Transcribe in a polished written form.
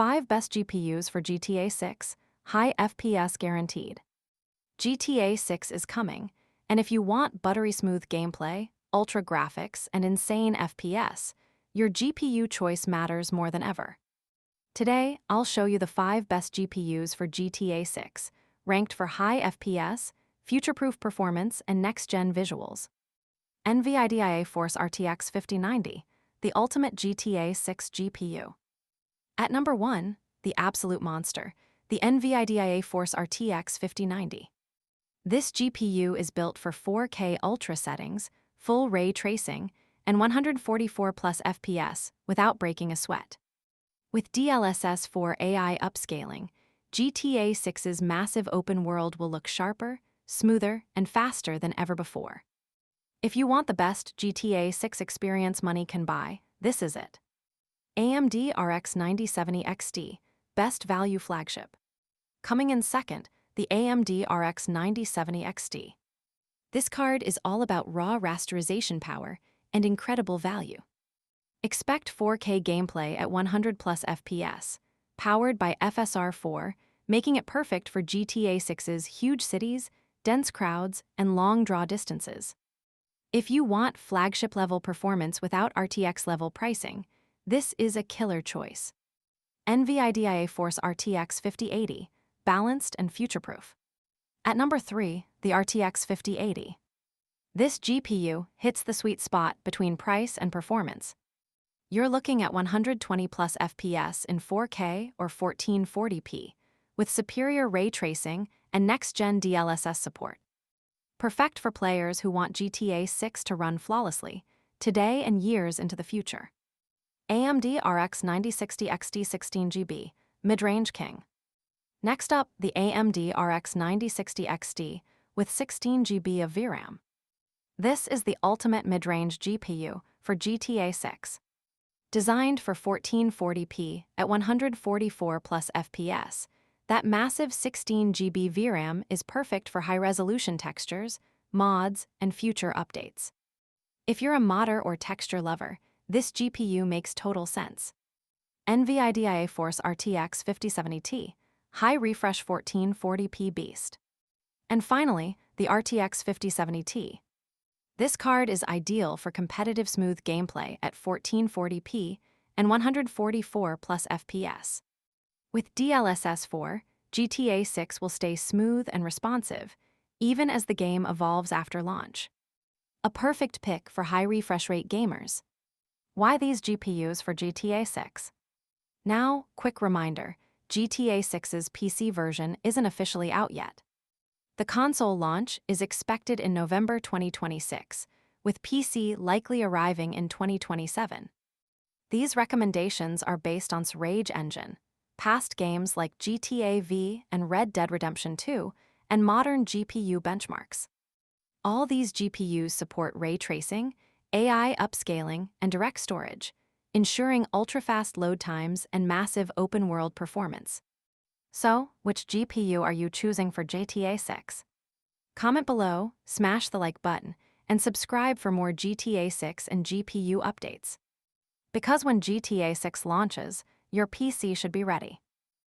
5 best GPUs for GTA 6, high FPS guaranteed. GTA 6 is coming, and if you want buttery smooth gameplay, ultra graphics, and insane FPS, your GPU choice matters more than ever. Today, I'll show you the 5 best GPUs for GTA 6, ranked for high FPS, future-proof performance, and next-gen visuals. NVIDIA Force RTX 5090, the ultimate GTA 6 GPU. At number 1, the absolute monster, the NVIDIA Force RTX 5090. This GPU is built for 4K ultra settings, full ray tracing, and 144 plus FPS without breaking a sweat. With DLSS 4 AI upscaling, GTA 6's massive open world will look sharper, smoother, and faster than ever before. If you want the best GTA 6 experience money can buy, this is it. AMD RX 9070 XT, best value flagship. Coming in second, the AMD RX 9070 XT. This card is all about raw rasterization power and incredible value. Expect 4K gameplay at 100 plus FPS, powered by FSR 4, making it perfect for GTA 6's huge cities, dense crowds, and long draw distances. If you want flagship-level performance without RTX-level pricing, this is a killer choice. NVIDIA Force RTX 5080, balanced and future-proof. At number 3, the RTX 5080. This GPU hits the sweet spot between price and performance. You're looking at 120 plus FPS in 4K or 1440p, with superior ray tracing and next-gen DLSS support. Perfect for players who want GTA 6 to run flawlessly, today and years into the future. AMD RX 9060 XT 16GB, mid-range king. Next up, the AMD RX 9060 XT with 16GB of VRAM. This is the ultimate mid-range GPU for GTA 6. Designed for 1440p at 144 plus FPS, that massive 16GB VRAM is perfect for high-resolution textures, mods, and future updates. If you're a modder or texture lover, this GPU makes total sense. NVIDIA Force RTX 5070T, high refresh 1440p beast. And finally, the RTX 5070T. This card is ideal for competitive smooth gameplay at 1440p and 144 plus FPS. With DLSS 4, GTA 6 will stay smooth and responsive, even as the game evolves after launch. A perfect pick for high refresh rate gamers. Why these GPUs for GTA 6? Now, quick reminder, GTA 6's PC version isn't officially out yet. The console launch is expected in November 2026, with PC likely arriving in 2027. These recommendations are based on Rage Engine, past games like GTA V and Red Dead Redemption 2, and modern GPU benchmarks. All these GPUs support ray tracing, AI upscaling, and DirectStorage, ensuring ultra-fast load times and massive open-world performance. So, which GPU are you choosing for GTA 6? Comment below, smash the like button, and subscribe for more GTA 6 and GPU updates. Because when GTA 6 launches, your PC should be ready.